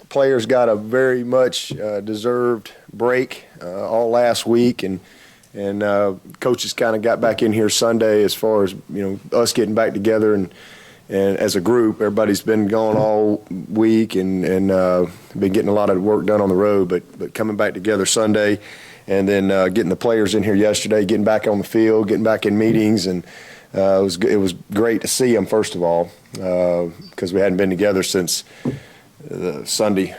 Players got a very much deserved break all last week, and coaches kind of got back in here Sunday as far as us getting back together and as a group. Everybody's been gone all week and been getting a lot of work done on the road, but coming back together Sunday, and then getting the players in here yesterday, getting back on the field, getting back in meetings, and it was great to see them, first of all, because we hadn't been together since Sunday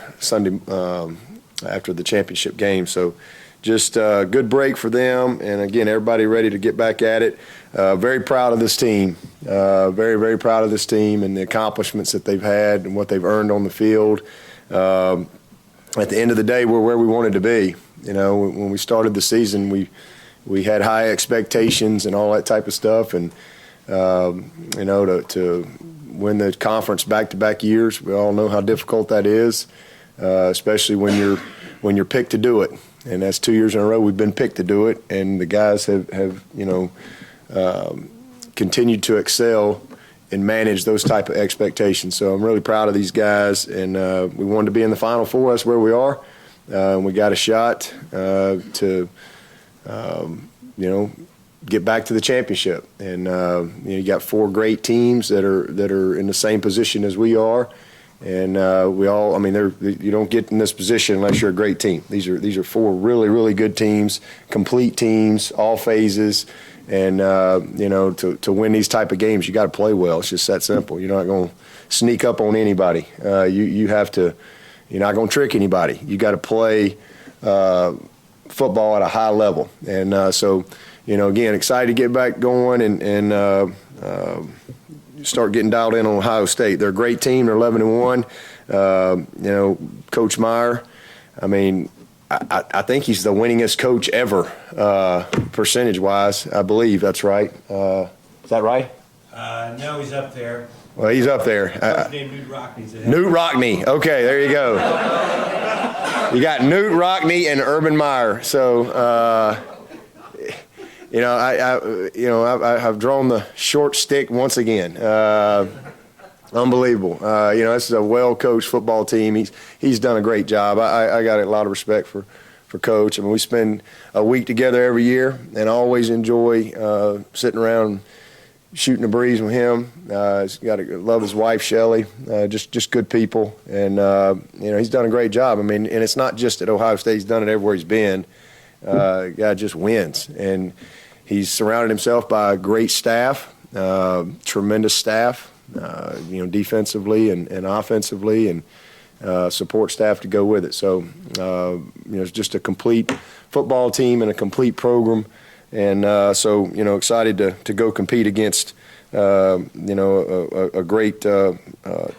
after the championship game. So just a good break for them, and again, everybody ready to get back at it. Very proud of this team, very, very proud of this team and the accomplishments that they've had and what they've earned on the field. At the end of the day, we're where we wanted to be. When we started the season, we had high expectations and all that type of stuff, and to win the conference back-to-back years, we all know how difficult that is, especially when you're picked to do it. And that's 2 years in a row we've been picked to do it, and the guys have continued to excel and manage those type of expectations. So I'm really proud of these guys, and we wanted to be in the Final Four. That's where we are. We got a shot to get back to the championship, and you got four great teams that are in the same position as we are, and we all. I mean, you don't get in this position unless you're a great team. These are four really, really good teams, complete teams, all phases, and to win these type of games, you got to play well. It's just that simple. You're not going to sneak up on anybody. You have to. You're not going to trick anybody. You got to play football at a high level, and so. Again, excited to get back going and start getting dialed in on Ohio State. They're a great team. They're 11-1. Coach Meyer, I mean, I think he's the winningest coach ever, percentage-wise. I believe that's right. Is that right? No, he's up there. Well, he's up there. His name Newt Rockney's ahead. Newt Rockney. Okay, there you go. You got Newt Rockney and Urban Meyer. So. I've drawn the short stick once again. Unbelievable. This is a well-coached football team. He's done a great job. I got a lot of respect for Coach. I mean, we spend a week together every year, and I always enjoy sitting around and shooting the breeze with him. He's got to love his wife, Shelley. Just good people, and he's done a great job. I mean, and it's not just at Ohio State. He's done it everywhere he's been. Guy just wins, and he's surrounded himself by a great staff, tremendous staff, defensively and offensively, and support staff to go with it. So, it's just a complete football team and a complete program, and excited to go compete against, a great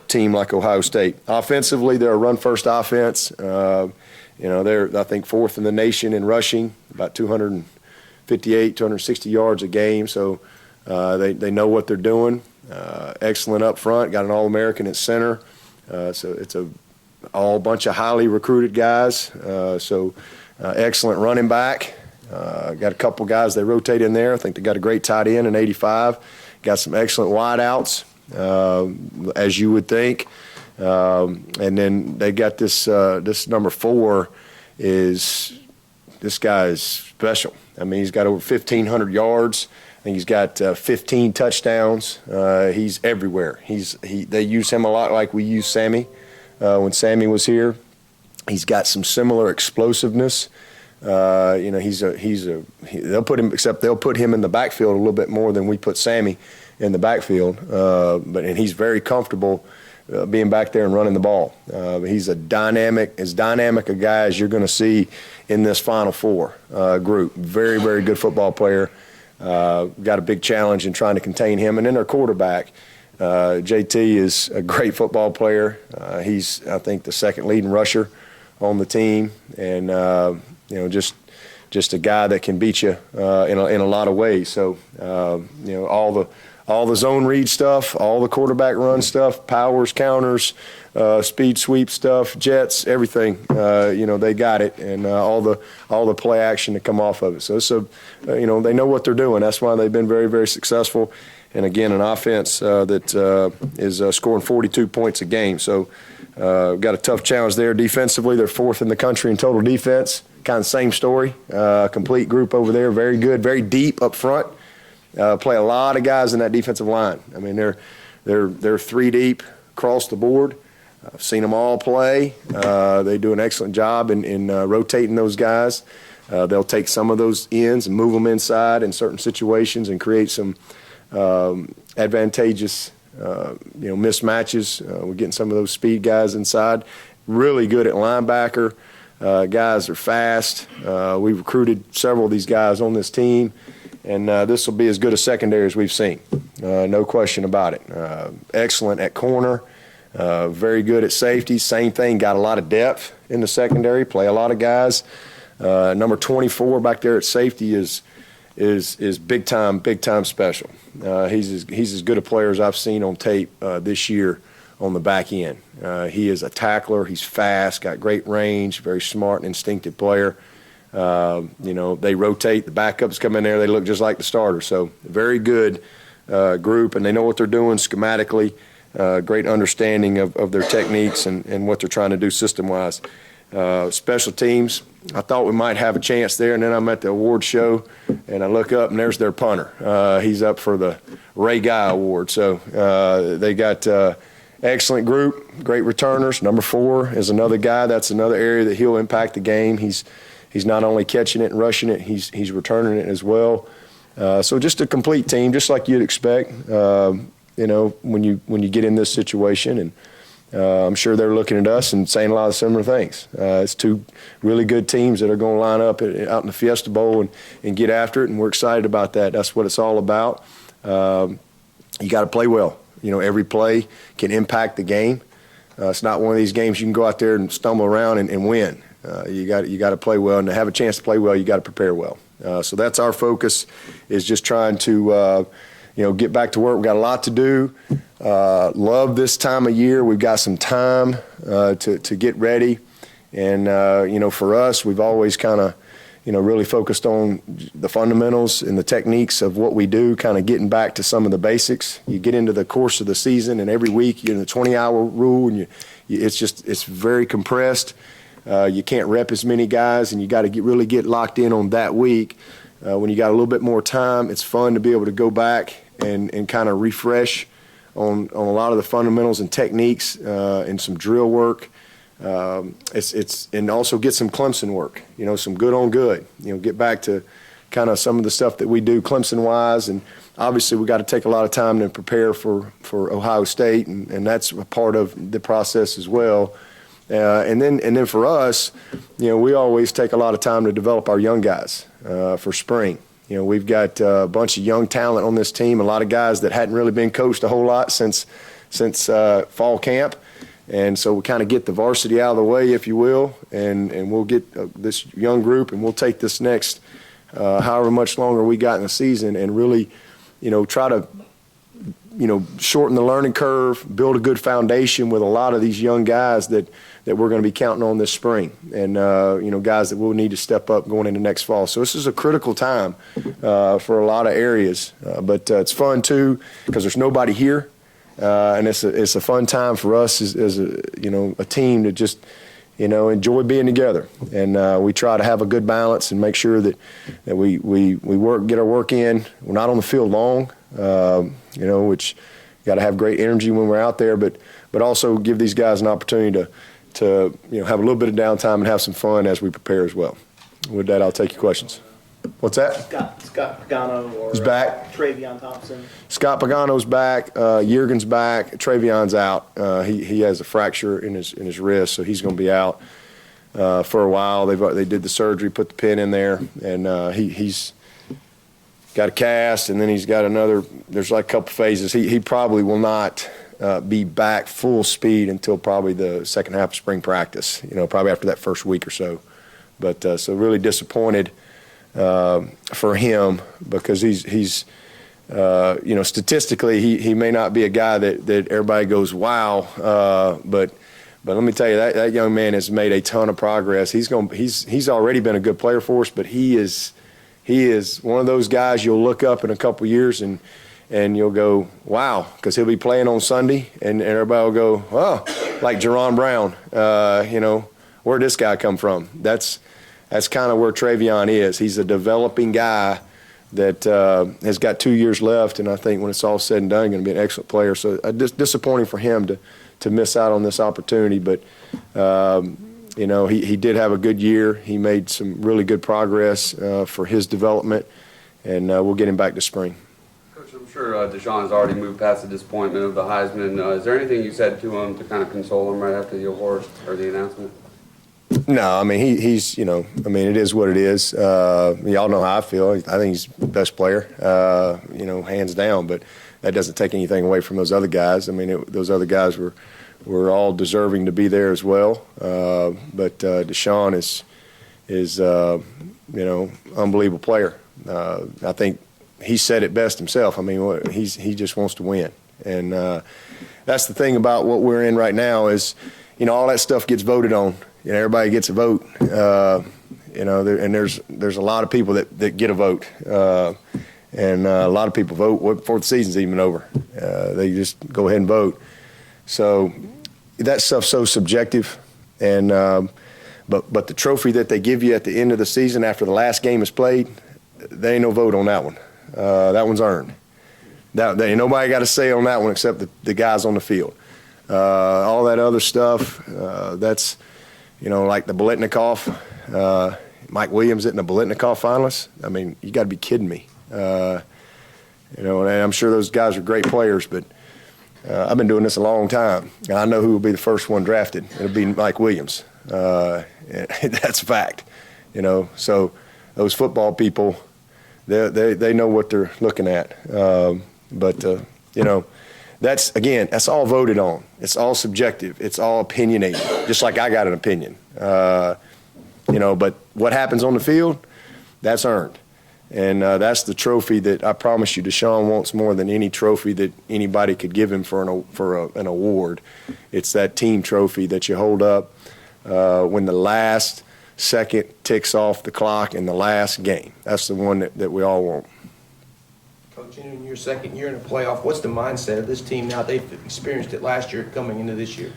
team like Ohio State. Offensively, they're a run-first offense. They're, I think, fourth in the nation in rushing, about 258, 260 yards a game. So they know what they're doing. Excellent up front. Got an All-American at center. So it's all bunch of highly recruited guys. Excellent running back. Got a couple guys they rotate in there. I think they got a great tight end in 85. Got some excellent wideouts, as you would think. And then they got this number 4 this guy is special. I mean, he's got over 1,500 yards. I think he's got 15 touchdowns. He's everywhere. They use him a lot like we used Sammy when Sammy was here. He's got some similar explosiveness. They'll put him in the backfield a little bit more than we put Sammy in the backfield. And he's very comfortable being back there and running the ball. He's as dynamic a guy as you're going to see in this Final Four group. Very, very good football player. Got a big challenge in trying to contain him. And then their quarterback, JT, is a great football player. He's, I think, the second leading rusher on the team, and just a guy that can beat you in a lot of ways. So all the zone read stuff, all the quarterback run stuff, powers, counters, speed sweep stuff, jets, everything. They got it, and all the play action to come off of it. So they know what they're doing. That's why they've been very, very successful. And again, an offense that is scoring 42 points a game. So Got a tough challenge there defensively. They're 4th in the country in total defense. Kind of same story. Complete group over there. Very good. Very deep up front. Play a lot of guys in that defensive line. I mean, they're 3 deep across the board. I've seen them all play. They do an excellent job in rotating those guys. They'll take some of those ends and move them inside in certain situations and create some advantageous mismatches. We're getting some of those speed guys inside. Really good at linebacker. Guys are fast. We recruited several of these guys on this team, and this will be as good a secondary as we've seen. No question about it. Excellent at corner. Very good at safety. Same thing. Got a lot of depth in the secondary. Play a lot of guys. Number 24 back there at safety is big time special. He's as good a player as I've seen on tape this year on the back end. He is a tackler. He's fast, got great range, very smart and instinctive player. They rotate. The backups come in there. They look just like the starters. So very good group, and they know what they're doing schematically. Great understanding of their techniques and what they're trying to do system-wise. Special teams, I thought we might have a chance there, and then I'm at the award show, and I look up, and there's their punter. He's up for the Ray Guy Award. So they got excellent group, great returners. Number 4 is another guy. That's another area that he'll impact the game. He's not only catching it and rushing it, he's returning it as well. So just a complete team, just like you'd expect. When you get in this situation, and I'm sure they're looking at us and saying a lot of similar things. It's 2 really good teams that are going to line up out in the Fiesta Bowl and get after it, and we're excited about that. That's what it's all about. You got to play well. Every play can impact the game. It's not one of these games you can go out there and stumble around and win. You got to play well, and to have a chance to play well, you got to prepare well. So that's our focus, is just trying to get back to work. We've got a lot to do. Love this time of year. We've got some time to get ready. And, for us, we've always kind of, really focused on the fundamentals and the techniques of what we do, kind of getting back to some of the basics. You get into the course of the season, and every week you're in the 20-hour rule, and it's very compressed. You can't rep as many guys, and you got to really get locked in on that week. When you got a little bit more time, it's fun to be able to go back and kind of refresh on a lot of the fundamentals and techniques and some drill work. And also get some Clemson work, some good on good. Get back to kind of some of the stuff that we do Clemson-wise, and obviously we got to take a lot of time to prepare for Ohio State, and that's a part of the process as well. And then for us, we always take a lot of time to develop our young guys for spring. We've got a bunch of young talent on this team, a lot of guys that hadn't really been coached a whole lot since fall camp. And so we kind of get the varsity out of the way, if you will, and we'll get this young group, and we'll take this next however much longer we got in the season and really, try to, shorten the learning curve, build a good foundation with a lot of these young guys that we're going to be counting on this spring, and guys that we'll need to step up going into next fall. So this is a critical time for a lot of areas, but it's fun too because there's nobody here, and it's a fun time for us as a team to just enjoy being together, and we try to have a good balance and make sure that we get our work in. We're not on the field long, which got to have great energy when we're out there, but also give these guys an opportunity to have a little bit of downtime and have some fun as we prepare as well. With that, I'll take your questions. What's that? Scott Pagano or He's back. Travion Thompson. Scott Pagano's back. Juergen's back. Travion's out. He has a fracture in his wrist, so he's going to be out for a while. They did the surgery, put the pin in there, and he's got a cast, and then he's got another. There's like a couple phases. He probably will not be back full speed until probably the second half of spring practice. Probably after that first week or so. But so really disappointed for him because he's statistically he may not be a guy that everybody goes wow, but let me tell you that young man has made a ton of progress. He's already been a good player for us, but he is one of those guys you'll look up in a couple years and and you'll go, wow, because he'll be playing on Sunday, and everybody will go, oh, like Jerron Brown, where'd this guy come from? That's kind of where Travion is. He's a developing guy that has got 2 years left, and I think when it's all said and done, going to be an excellent player. So disappointing for him to miss out on this opportunity, but he did have a good year. He made some really good progress for his development, and we'll get him back this spring. Coach, I'm sure Deshaun's already moved past the disappointment of the Heisman. Is there anything you said to him to kind of console him right after the award or the announcement? No, I mean, he's it is what it is. Y'all know how I feel. I think he's the best player, hands down, but that doesn't take anything away from those other guys. I mean, those other guys were all deserving to be there as well. But Deshaun is unbelievable player. I think he said it best himself. I mean, he just wants to win. And that's the thing about what we're in right now is, all that stuff gets voted on. Everybody gets a vote, and there's a lot of people that get a vote, and a lot of people vote before the season's even over. They just go ahead and vote. So that stuff's so subjective, and but the trophy that they give you at the end of the season after the last game is played, there ain't no vote on that one. That one's earned. Ain't nobody got a say on that one except the guys on the field. All that other stuff, that's. Like the Biletnikoff, Mike Williams isn't a Biletnikoff finalist. I mean, you got to be kidding me. And I'm sure those guys are great players, but I've been doing this a long time. And I know who will be the first one drafted. It'll be Mike Williams. That's a fact. So those football people, they know what they're looking at. That's all voted on. It's all subjective. It's all opinionated, just like I got an opinion. But what happens on the field, that's earned. And that's the trophy that I promise you Deshaun wants more than any trophy that anybody could give him for an award. It's that team trophy that you hold up when the last second ticks off the clock in the last game. That's the one that we all want. Coach, in your second year in the playoff, what's the mindset of this team now? They've experienced it last year coming into this year.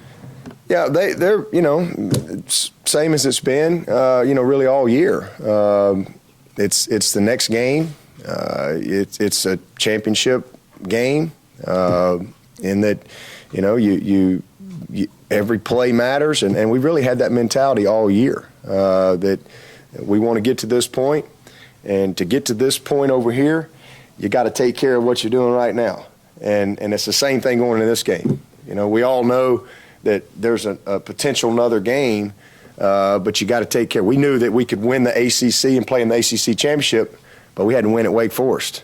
Yeah, they're same as it's been, really all year. It's the next game. It's a championship game in that, you every play matters, and we really had that mentality all year that we want to get to this point, and to get to this point over here, you got to take care of what you're doing right now. And it's the same thing going into this game. We all know that there's a potential another game, but you got to take care. We knew that we could win the ACC and play in the ACC championship, but we had to win at Wake Forest.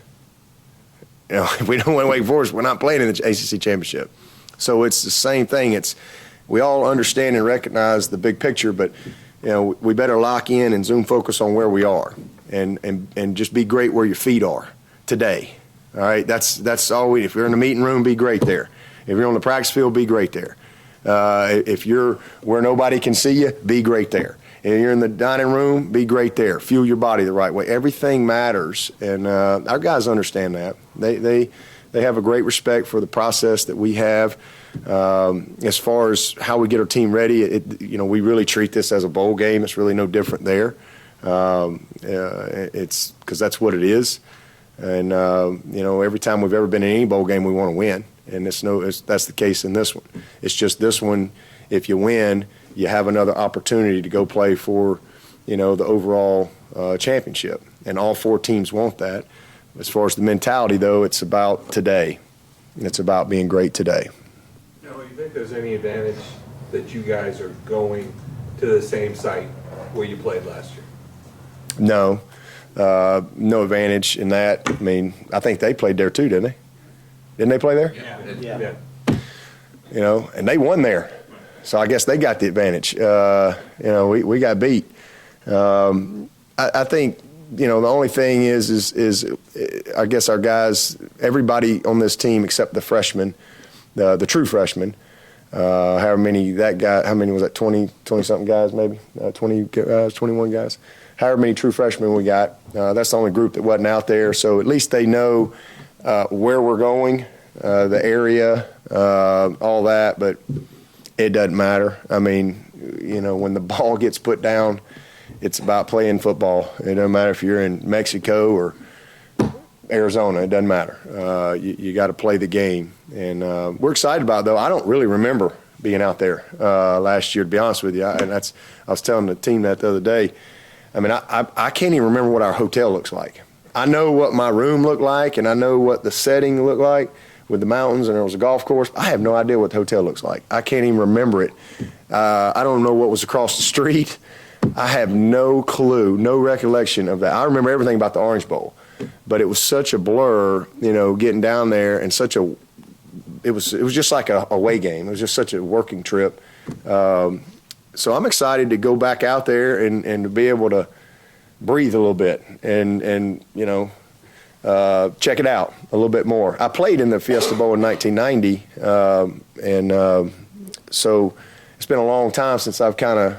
If we don't win Wake Forest, we're not playing in the ACC championship. So it's the same thing. We all understand and recognize the big picture, but we better lock in and zoom focus on where we are, and just be great where your feet are today. All right, that's all if you're in the meeting room, be great there. If you're on the practice field, be great there. If you're where nobody can see you, be great there. If you're in the dining room, be great there. Fuel your body the right way. Everything matters, and our guys understand that. They have a great respect for the process that we have. As far as how we get our team ready, we really treat this as a bowl game. It's really no different there. It's because that's what it is. And every time we've ever been in any bowl game, we want to win, and that's the case in this one. It's just this one, if you win, you have another opportunity to go play for, the overall championship, and all four teams want that. As far as the mentality, though, it's about today. It's about being great today. Now, do you think there's any advantage that you guys are going to the same site where you played last year? No. No advantage in that. I mean, I think they played there too, didn't they? Didn't they play there? Yeah. And they won there. So I guess they got the advantage. We got beat. I think, the only thing is I guess our guys, everybody on this team except the freshmen, the true freshmen, how many was that, 20-something guys maybe, 20 guys, 21 guys? However many true freshmen we got, that's the only group that wasn't out there. So at least they know where we're going, the area, all that, but it doesn't matter. I mean, when the ball gets put down, it's about playing football. It doesn't matter if you're in Mexico or Arizona. It doesn't matter. You got to play the game. And we're excited about it, though. I don't really remember being out there last year, to be honest with you. I was telling the team that the other day. I mean, I can't even remember what our hotel looks like. I know what my room looked like, and I know what the setting looked like with the mountains, and there was a golf course. I have no idea what the hotel looks like. I can't even remember it. I don't know what was across the street. I have no clue, no recollection of that. I remember everything about the Orange Bowl, but it was such a blur, getting down there, and it was just like a away game. It was just such a working trip. So I'm excited to go back out there and to be able to breathe a little bit and check it out a little bit more. I played in the Fiesta Bowl in 1990, so it's been a long time since I've kind of,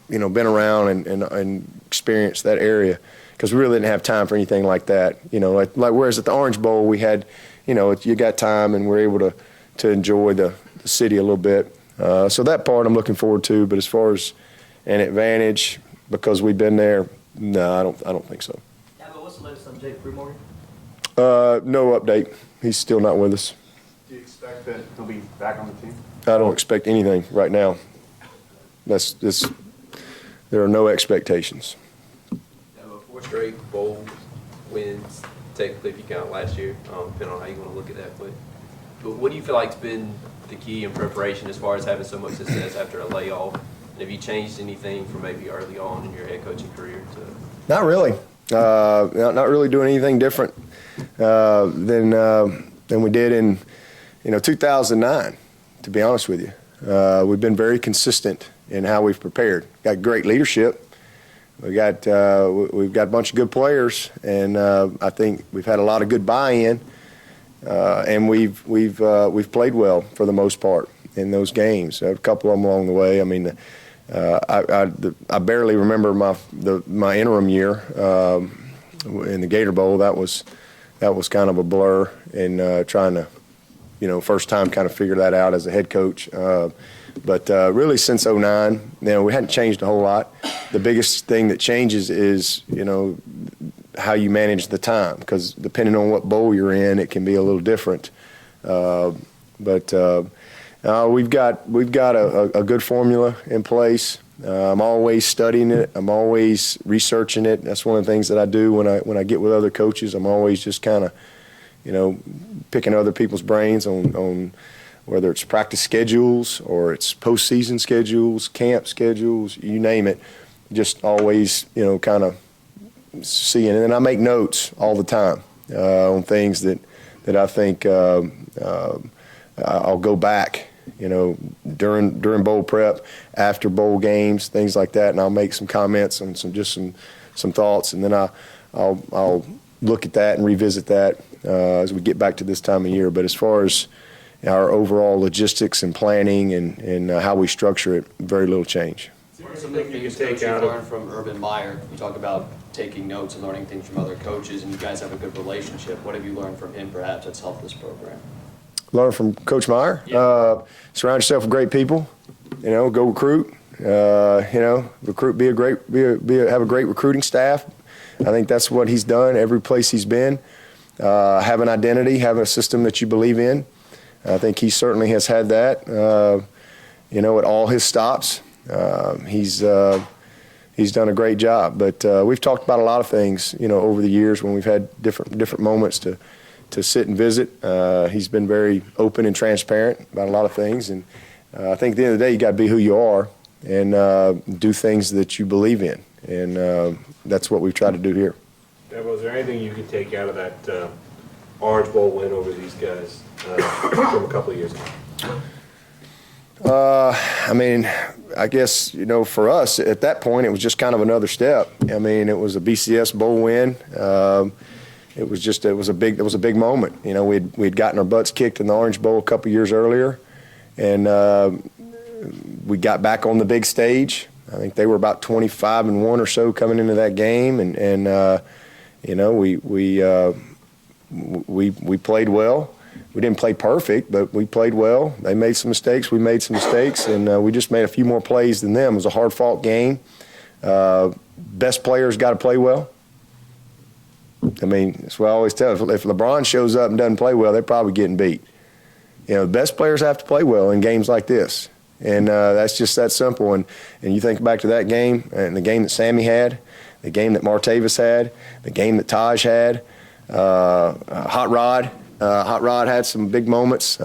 been around and experienced that area, because we really didn't have time for anything like that. Like whereas at the Orange Bowl we had, you got time and we're able to enjoy the city a little bit. So that part I'm looking forward to. But as far as an advantage because we've been there, no, I don't think so. Dabo, what's the latest on Jake Fremore? No update. He's still not with us. Do you expect that he'll be back on the team? I don't expect anything right now. There are no expectations. Four straight bowl wins, technically if you count last year, depending on how you want to look at that. But what do you feel like's been the key in preparation as far as having so much success after a layoff? And have you changed anything from maybe early on in your head coaching career to? Not really. Not really doing anything different than we did in 2009. To be honest with you, we've been very consistent in how we've prepared. Got great leadership. We've got a bunch of good players, and I think we've had a lot of good buy-in, and we've played well for the most part in those games. A couple of them along the way. I mean, I barely remember my interim year in the Gator Bowl. That was kind of a blur, and trying to first time kind of figure that out as a head coach. But really since 2009, we hadn't changed a whole lot. The biggest thing that changes is, how you manage the time, because depending on what bowl you're in, it can be a little different. But we've got a good formula in place. I'm always studying it. I'm always researching it. That's one of the things that I do when I get with other coaches. I'm always just kind of, picking other people's brains on whether it's practice schedules or it's postseason schedules, camp schedules, you name it. Just always, kind of seeing. And then I make notes all the time on things that I think I'll go back, during bowl prep, after bowl games, things like that, and I'll make some comments and some thoughts, and then I'll look at that and revisit that as we get back to this time of year. But as far as our overall logistics and planning and how we structure it, very little change. What are some of the things that you learned from Urban Meyer? You talk about taking notes and learning things from other coaches, and you guys have a good relationship. What have you learned from him, perhaps, that's helped this program? Learn from Coach Meyer. Yeah. Surround yourself with great people. Go recruit. Recruit. Have a great recruiting staff. I think that's what he's done every place he's been. Have an identity. Have a system that you believe in. I think he certainly has had that. At all his stops. He's done a great job. But we've talked about a lot of things, over the years when we've had different moments to sit and visit. He's been very open and transparent about a lot of things. And I think at the end of the day, you got to be who you are and do things that you believe in. And that's what we've tried to do here. Dabo, is there anything you can take out of that Orange Bowl win over these guys from a couple of years ago? I guess, for us at that point, it was just kind of another step. It was a BCS bowl win. It was a big moment. We'd gotten our butts kicked in the Orange Bowl a couple years earlier, and we got back on the big stage. I think they were about 25-1 or so coming into that game, and we we played well. We didn't play perfect, but we played well. They made some mistakes. We made some mistakes, and we just made a few more plays than them. It was a hard-fought game. Best players got to play well. I mean, that's what I always tell. If LeBron shows up and doesn't play well, they're probably getting beat. You know, the best players have to play well in games like this, and that's just that simple. And you think back to that game and the game that Sammy had, the game that Martavis had, the game that Taj had, Hot Rod. Hot Rod had some big moments.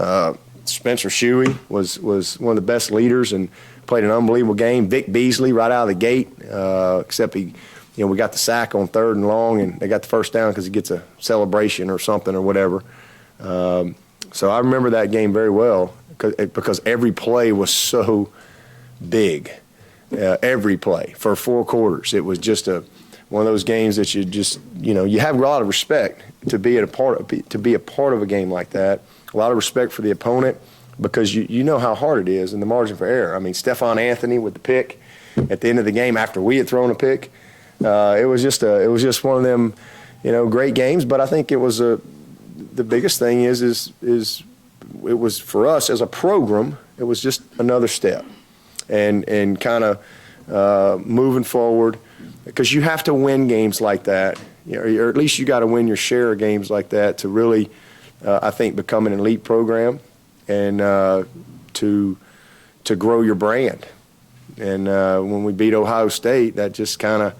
Spencer Shuey was one of the best leaders and played an unbelievable game. Vic Beasley right out of the gate, except we got the sack on 3rd and long, and they got the first down because he gets a celebration or something or whatever. So I remember that game very well because every play was so big. Every play for 4 quarters. It was just one of those games that you have a lot of respect to be a part of a game like that. A lot of respect for the opponent because you know how hard it is and the margin for error. I mean, Stephon Anthony with the pick at the end of the game after we had thrown a pick. It was just one of them, great games. But I think it was the biggest thing is it was for us as a program. It was just another step, and kind of moving forward because you have to win games like that, or at least you got to win your share of games like that to really, I think, become an elite program and to grow your brand. And when we beat Ohio State, that just kind of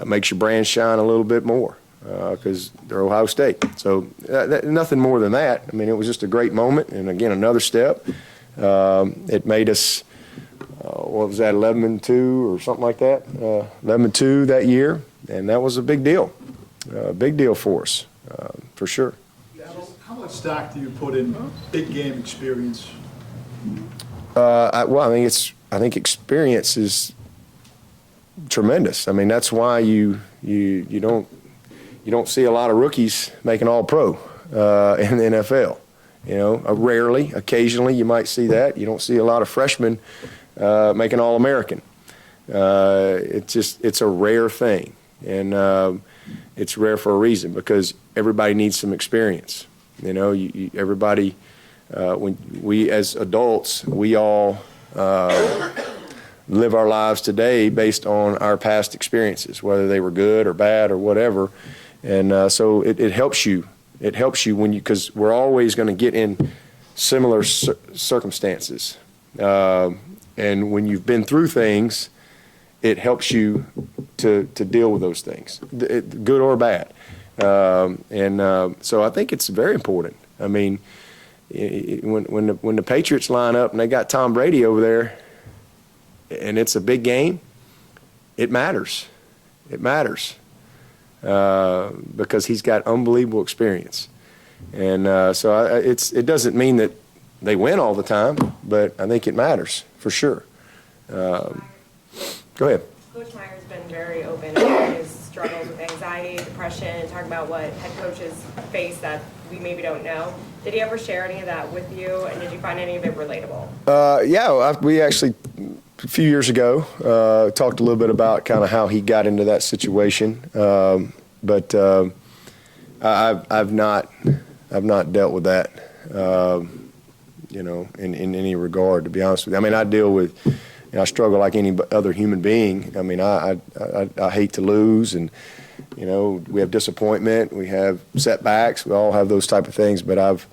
makes your brand shine a little bit more because they're Ohio State. So nothing more than that. I mean, it was just a great moment, and again, another step. It made us, what was that, 11-2 or something like that? 11-2 that year, and that was a big deal. Big deal for us, for sure. How much stock do you put in big game experience? I think experience is tremendous. I mean, that's why you don't see a lot of rookies making All-Pro in the NFL. Rarely, occasionally you might see that. You don't see a lot of freshmen making All-American. It's a rare thing, and it's rare for a reason because everybody needs some experience. Everybody. When we as adults, we all live our lives today based on our past experiences, whether they were good or bad or whatever. And so it helps you. It helps you because we're always going to get in similar circumstances. And when you've been through things, it helps you to deal with those things, good or bad. So I think it's very important. I mean, when the Patriots line up and they got Tom Brady over there and it's a big game, it matters. It matters because he's got unbelievable experience. And it doesn't mean that they win all the time, but I think it matters for sure. Go ahead. Coach Meyer's been very open about his struggles with anxiety, depression, and talking about what head coaches face that we maybe don't know. Did he ever share any of that with you, and did you find any of it relatable? We actually, a few years ago, talked a little bit about kind of how he got into that situation. But I've not dealt with that, in any regard, to be honest with you. I mean, I deal with, I struggle like any other human being. I mean, I hate to lose, and we have disappointment, we have setbacks, we all have those type of things. But I've